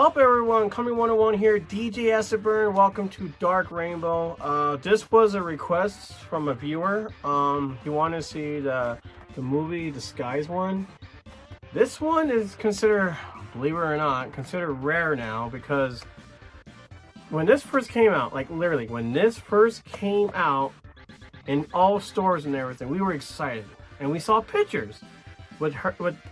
up, everyone? Coming 101 here, DJ Esserburn. Welcome to Dark Rainbow. This was a request from a viewer. He wanted to see the movie Disguise one. This one is considered, believe it or not, considered rare now because when this first came out, like literally when this first came out in all stores and everything, we were excited and we saw pictures with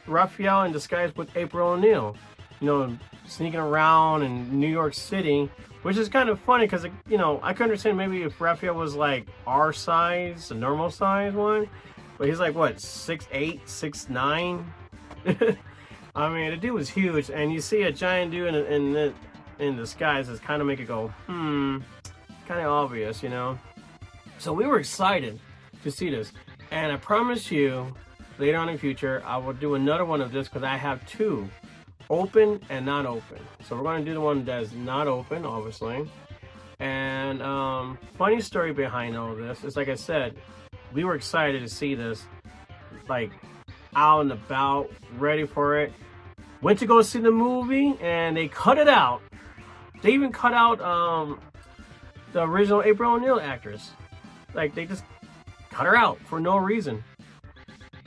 Raphael in disguise with April O'Neil. You know, sneaking around in New York City, which is kind of funny because, you know, I could understand maybe if Raphael was like our size, a normal size one, but he's like, what, 6'8", 6'9"? I mean, the dude was huge, and you see a giant dude in disguise is kind of make it go, kind of obvious, you know? So we were excited to see this, and I promise you, later on in the future, I will do another one of this because I have two. Open and not open. So we're going to do the one that's not open, obviously. And funny story behind all this is, like I said, we were excited to see this, like out and about, ready for it. Went to go see the movie and they cut it out. They even cut out the original April O'Neil actress. Like, they just cut her out for no reason.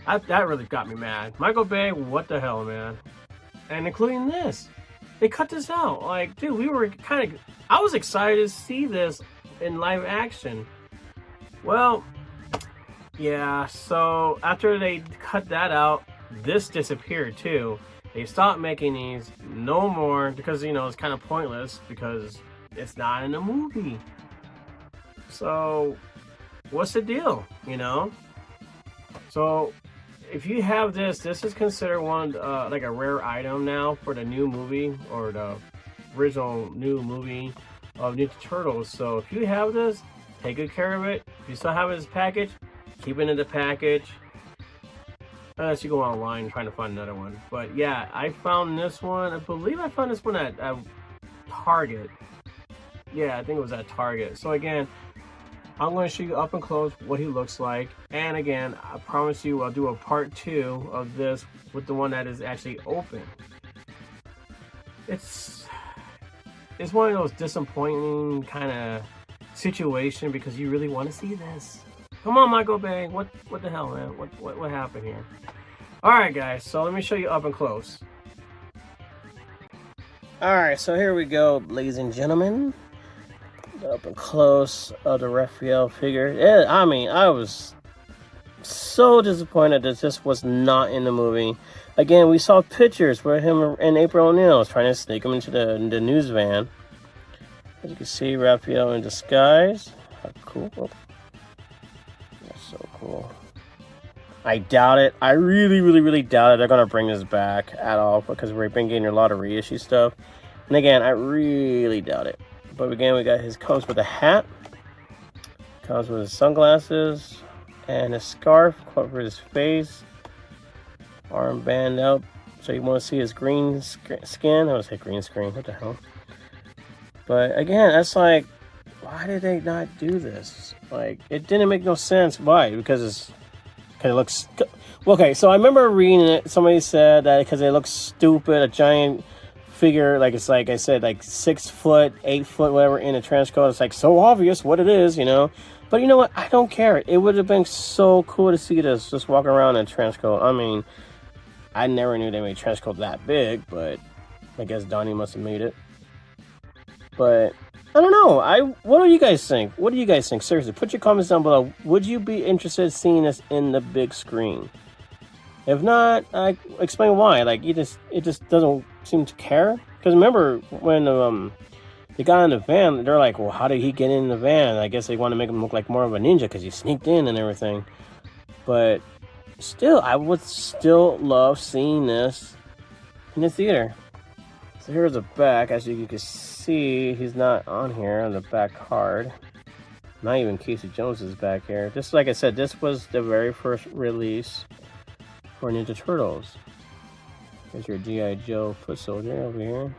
That really got me mad. Michael Bay, what the hell, man? And including this, they cut this out. Like, dude, we were I was excited to see this in live action. Well, yeah, so after they cut that out, this disappeared too. They stopped making these no more because, you know, it's kind of pointless because it's not in the movie. So what's the deal, you know? So if you have this is considered one like a rare item now for the new movie or the original new movie of Ninja Turtles. So if you have this, take good care of it. If you still have it as a package, keep it in the package. Unless you go online trying to find another one. But yeah, I found this one. I believe I found this one at Target. Yeah, I think it was at Target. So again, I'm going to show you up and close what he looks like. And again, I promise you I'll do a part 2 of this with the one that is actually open. It's one of those disappointing kind of situation because you really want to see this. Come on, Michael Bay. What the hell, man? What happened here? Alright, guys. So let me show you up and close. Alright, so here we go, ladies and gentlemen. Up and close of the Raphael figure. Yeah, I mean, I was so disappointed that this was not in the movie. Again, we saw pictures where him and April O'Neil was trying to sneak him into the news van. As you can see, Raphael in disguise. How cool. Oh. That's so cool. I doubt it. I really doubt it. They're going to bring this back at all because we've been getting a lot of reissue stuff. And again, I really doubt it. But again, we got comes with a hat, comes with his sunglasses, and a scarf covers his face, armband up, so you want to see his green skin. I would say green screen, what the hell? But again, that's like, why did they not do this? Like, it didn't make no sense. Why? Because it looks, okay, so I remember reading it, somebody said that because it looks stupid, a giant figure, like it's like I said, like 6 foot, 8 foot, whatever, in a trench coat. It's like so obvious what it is, you know. But you know what? I don't care. It would have been so cool to see this just walking around in a trench coat. I mean, I never knew they made a trench coat that big, but I guess Donnie must have made it. But I don't know. What do you guys think? What do you guys think? Seriously, put your comments down below. Would you be interested in seeing this in the big screen? If not, explain why. Like, it just doesn't seem to care. Because remember when they got in the van, they're like, well, how did he get in the van? I guess they want to make him look like more of a ninja because he sneaked in and everything. But still, I would still love seeing this in the theater. So here's the back. As you can see, he's not on here on the back card. Not even Casey Jones is back here. Just like I said, this was the very first release for Ninja Turtles. There's your G.I. Joe foot soldier over here.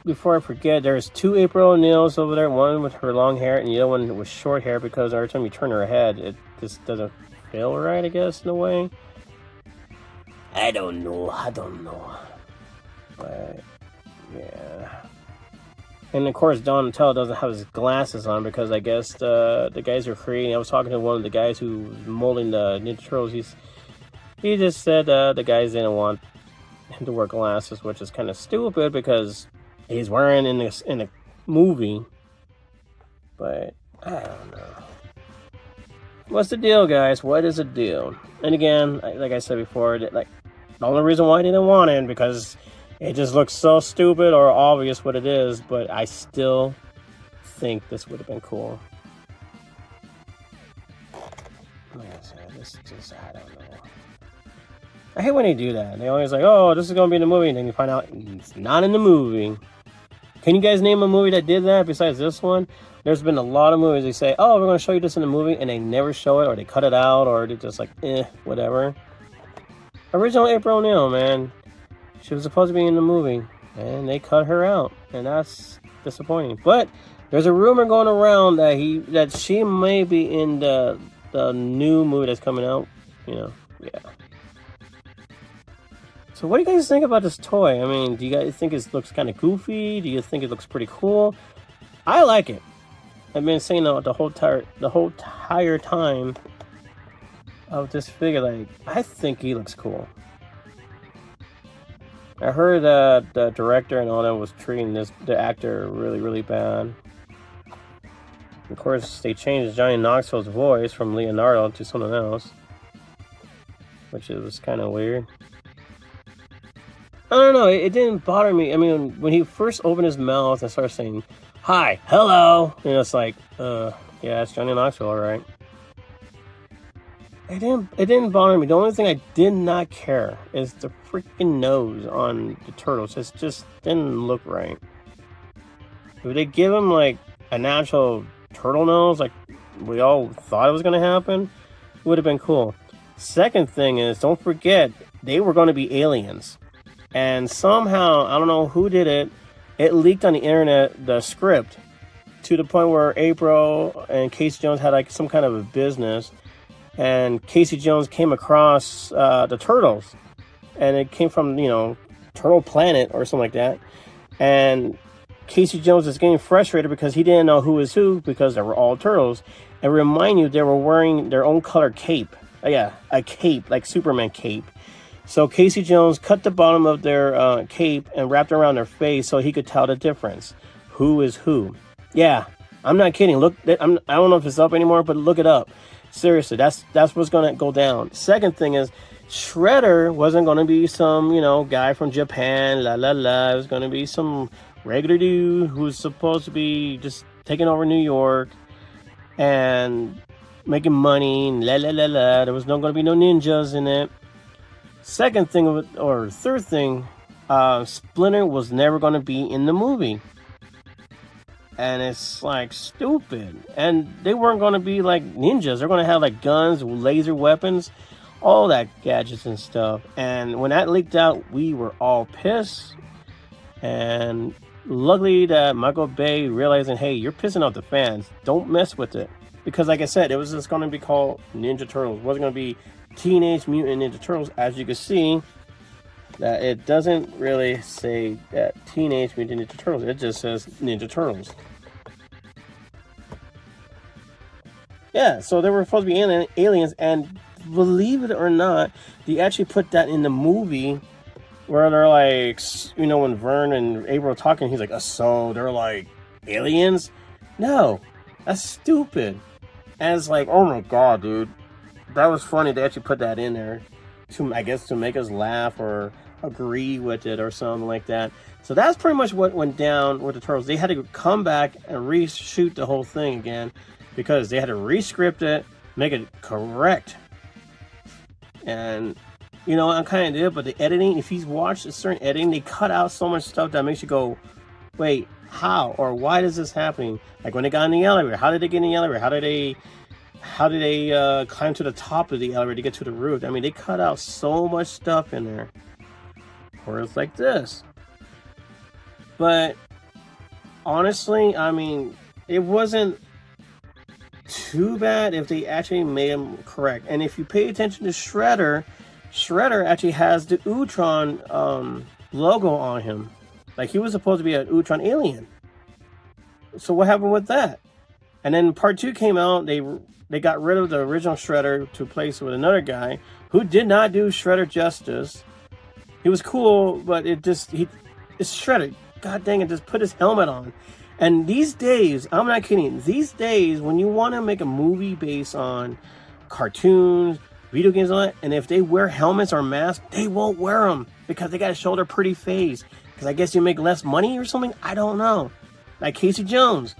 Before I forget, there's 2 April O'Neils over there. One with her long hair and the other one with short hair because every time you turn her head, it just doesn't feel right, I guess, in a way. I don't know. But Yeah. And of course, Donatello doesn't have his glasses on because I guess the guys are creating. I was talking to one of the guys who's molding the Ninja Turtles. He just said the guys didn't want him to wear glasses, which is kind of stupid because he's wearing in a movie. But I don't know. What's the deal, guys? What is the deal? And again, like I said before, like the only reason why I didn't want it because it just looks so stupid or obvious what it is, but I still think this would have been cool. Like I said, this just, I don't know. I hate when they do that. They always like, oh, this is going to be in the movie, and then you find out it's not in the movie. Can you guys name a movie that did that besides this one? There's been a lot of movies they say, oh, we're going to show you this in the movie, and they never show it, or they cut it out, or they're just like, whatever. Original April O'Neil, man. She was supposed to be in the movie, and they cut her out, and that's disappointing. But there's a rumor going around that she may be in the new movie that's coming out. You know, yeah. So what do you guys think about this toy? I mean, do you guys think it looks kind of goofy? Do you think it looks pretty cool? I like it. I've been saying the whole entire time of this figure, like, I think he looks cool. I heard that the director and all that was treating the actor really, really bad. Of course, they changed Johnny Knoxville's voice from Leonardo to someone else, which was kind of weird. I don't know, it didn't bother me. I mean, when he first opened his mouth and started saying, hi, hello, you know, it's like, yeah, it's Johnny Knoxville, all right. It didn't bother me. The only thing I did not care is the freaking nose on the turtles. It just didn't look right. If they give him like a natural turtle nose, like we all thought it was going to happen, it would have been cool. Second thing is, don't forget, they were going to be aliens. And somehow, I don't know who did it, it leaked on the internet, the script, to the point where April and Casey Jones had like some kind of a business. And Casey Jones came across the turtles, and it came from, you know, Turtle Planet or something like that. And Casey Jones is getting frustrated because he didn't know who was who because they were all turtles. And remind you, they were wearing their own color cape. Yeah, a cape, like Superman cape. So Casey Jones cut the bottom of their cape and wrapped it around their face so he could tell the difference. Who is who? Yeah, I'm not kidding. Look, I don't know if it's up anymore, but look it up. Seriously, that's what's going to go down. Second thing is, Shredder wasn't going to be some, you know, guy from Japan, la la la. It was going to be some regular dude who's supposed to be just taking over New York and making money, and la la la la. There was not going to be no ninjas in it. Second thing, or third thing, Splinter was never going to be in the movie. And it's like stupid. And they weren't going to be like ninjas. They're going to have like guns, laser weapons, all that gadgets and stuff. And when that leaked out, we were all pissed. And luckily that Michael Bay realizing, hey, you're pissing off the fans. Don't mess with it. Because like I said, it was just going to be called Ninja Turtles. It wasn't going to be Teenage Mutant Ninja Turtles. As you can see, that it doesn't really say that Teenage Mutant Ninja Turtles. It just says Ninja Turtles. Yeah, so they were supposed to be aliens, and believe it or not, they actually put that in the movie where they're like, you know, when Vern and April are talking, he's like, so they're like aliens? No, that's stupid. And it's like, oh my god, dude. That was funny. They actually put that in there to, I guess, to make us laugh or agree with it or something like that. So that's pretty much what went down with the Turtles. They had to come back and reshoot the whole thing again because they had to re-script it, make it correct. And, you know, I kind of did, but the editing, if you've watched a certain editing, they cut out so much stuff that makes you go, wait, how or why is this happening? Like when they got in the elevator, how did they get in the elevator? How did they climb to the top of the elevator to get to the roof? I mean, they cut out so much stuff in there. Or it's like this. But honestly, I mean, it wasn't too bad if they actually made them correct. And if you pay attention to Shredder, Shredder actually has the Utron logo on him. Like, he was supposed to be an Ultron alien. So what happened with that? And then part 2 came out. They got rid of the original Shredder to replace it with another guy who did not do Shredder justice. He was cool, but it's Shredder. God dang it, just put his helmet on. And these days, I'm not kidding, these days, when you want to make a movie based on cartoons, video games, and all that, and if they wear helmets or masks, they won't wear them because they got to show their pretty face. Because I guess you make less money or something? I don't know. Like Casey Jones.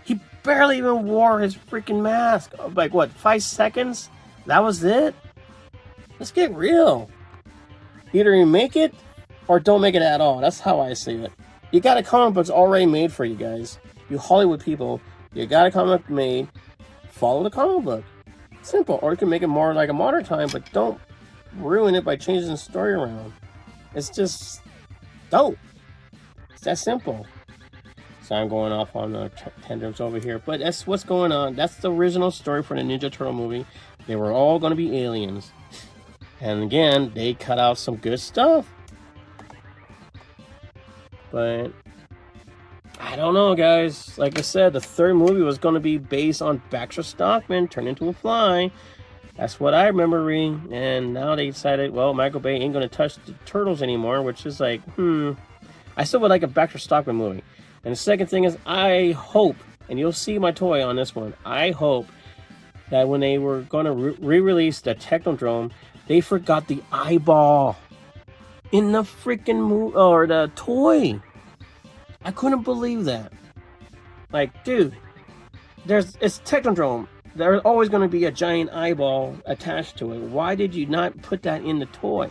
He barely even wore his freaking mask. Like, what, 5 seconds? That was it? Let's get real. Either you make it or don't make it at all. That's how I see it. You got a comic book already made for you guys. You Hollywood people, you got a comic book made. Follow the comic book. Simple. Or you can make it more like a modern time, but don't ruin it by changing the story around. It's just, don't. It's that simple. So I'm going off on tangents over here, but that's what's going on. That's the original story for the Ninja Turtle movie. They were all going to be aliens. And again, they cut out some good stuff. But I don't know, guys. Like I said, the third movie was going to be based on Baxter Stockman turned into a fly. That's what I remember reading. And now they decided, well, Michael Bay ain't going to touch the turtles anymore, which is like, I still would like a Baxter Stockman movie. And the second thing is, I hope, and you'll see my toy on this one, I hope that when they were going to re-release the Technodrome, they forgot the eyeball in the freaking movie, or the toy. I couldn't believe that. Like, dude, it's Technodrome. There's always going to be a giant eyeball attached to it. Why did you not put that in the toy?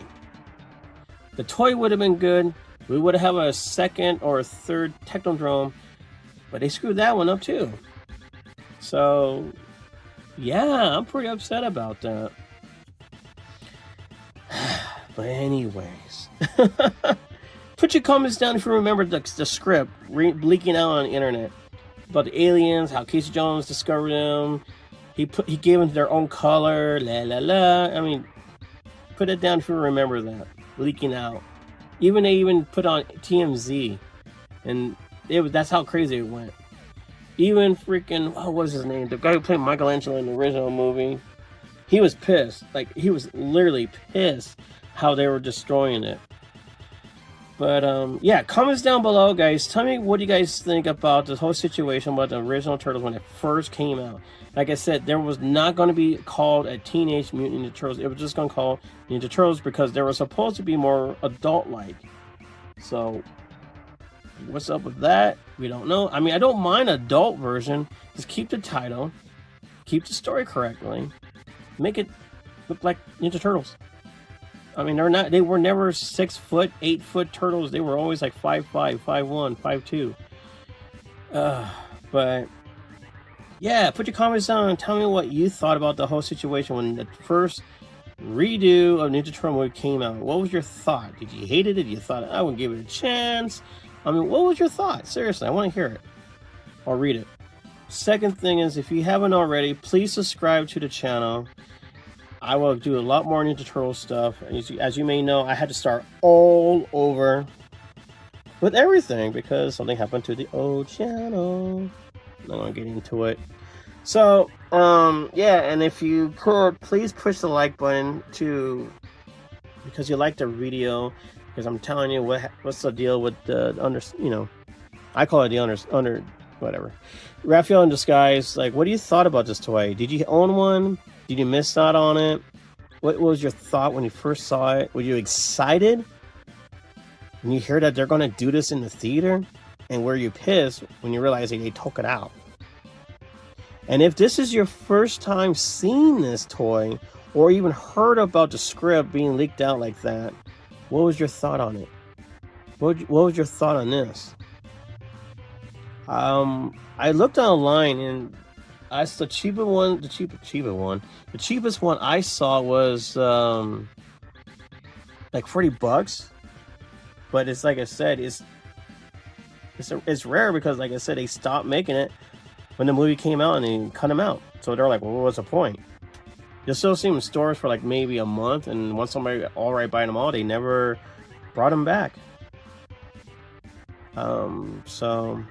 The toy would have been good. We would have a second or a third Technodrome, but they screwed that one up too. So, yeah, I'm pretty upset about that. But anyways, put your comments down if you remember the script leaking out on the internet about the aliens, how Casey Jones discovered them. He gave them their own color, la la la. I mean, put it down if you remember that leaking out. They even put on TMZ, and that's how crazy it went. Even freaking, what was his name? The guy who played Michelangelo in the original movie. He was pissed. Like, he was literally pissed how they were destroying it. But, yeah, comments down below, guys. Tell me what you guys think about this whole situation about the original Turtles when it first came out. Like I said, there was not going to be called a Teenage Mutant Ninja Turtles. It was just going to call Ninja Turtles because they were supposed to be more adult-like. So, what's up with that? We don't know. I mean, I don't mind adult version. Just keep the title. Keep the story correctly. Make it look like Ninja Turtles. I mean, they were never 6 foot, 8 foot turtles. They were always like 5'5", 5'1", 5'2". But yeah, put your comments down and tell me what you thought about the whole situation when the first redo of Ninja Turtle movie came out. What was your thought? Did you hate it? Did you thought I would give it a chance? I mean, what was your thought? Seriously, I want to hear it or read it. Second thing is, if you haven't already, please subscribe to the channel. I will do a lot more Ninja Turtle stuff. As you may know, I had to start all over with everything because something happened to the old channel. I'm not going to get into it. So, yeah, and if you could, please push the like button because you like the video. Because I'm telling you, what's the deal with the I call it the whatever. Raphael in disguise. Like, what do you thought about this toy? Did you own one? Did you miss out on it? What was your thought when you first saw it? Were you excited when you hear that they're going to do this in the theater? And were you pissed when you realized they took it out? And if this is your first time seeing this toy, or even heard about the script being leaked out like that, what was your thought on it? What was your thought on this? I looked online and the cheapest one I saw was like $40. But it's like I said, it's rare because, like I said, they stopped making it when the movie came out and they cut them out. So they're like, well, what's the point? You'll still see them in stores for like maybe a month, and once somebody already buying them all, they never brought them back. So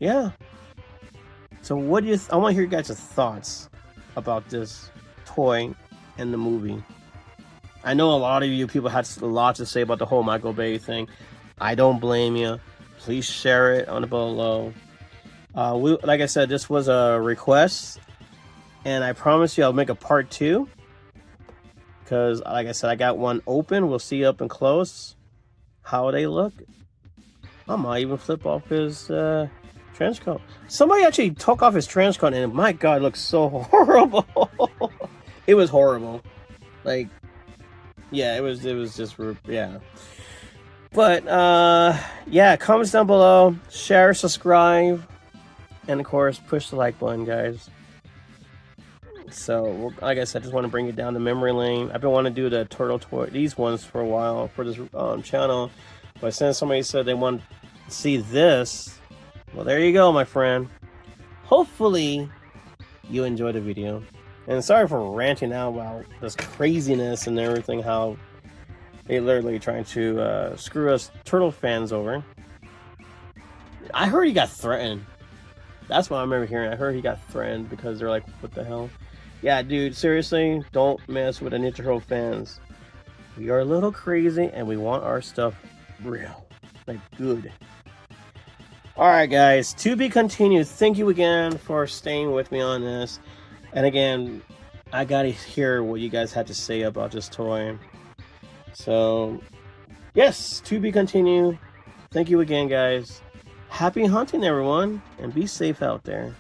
yeah. So what do you? I want to hear you guys' thoughts about this toy and the movie. I know a lot of you people had a lot to say about the whole Michael Bay thing. I don't blame you. Please share it on the below. Like I said, this was a request, and I promise you I'll make a part 2. Because, like I said, I got one open. We'll see up and close how they look. I might even flip off his trench coat. Somebody actually took off his trench coat, and my God, it looks so horrible. It was horrible. Like, yeah, it was just, yeah. But, yeah, comments down below. Share, subscribe. And, of course, push the like button, guys. So, like I said, I just want to bring it down to memory lane. I've been wanting to do the turtle toy, these ones for a while for this channel. But since somebody said they want to see this, well, there you go, my friend. Hopefully, you enjoyed the video. And sorry for ranting out about this craziness and everything, how they literally trying to screw us turtle fans over. I heard he got threatened. That's what I remember hearing. I heard he got threatened because they're like, what the hell? Yeah, dude, seriously, don't mess with the Ninja Turtle fans. We are a little crazy, and we want our stuff real. Like, good. Alright, guys, to be continued. Thank you again for staying with me on this. And again, I gotta hear what you guys had to say about this toy. So, yes, to be continued. Thank you again, guys. Happy hunting, everyone, and be safe out there.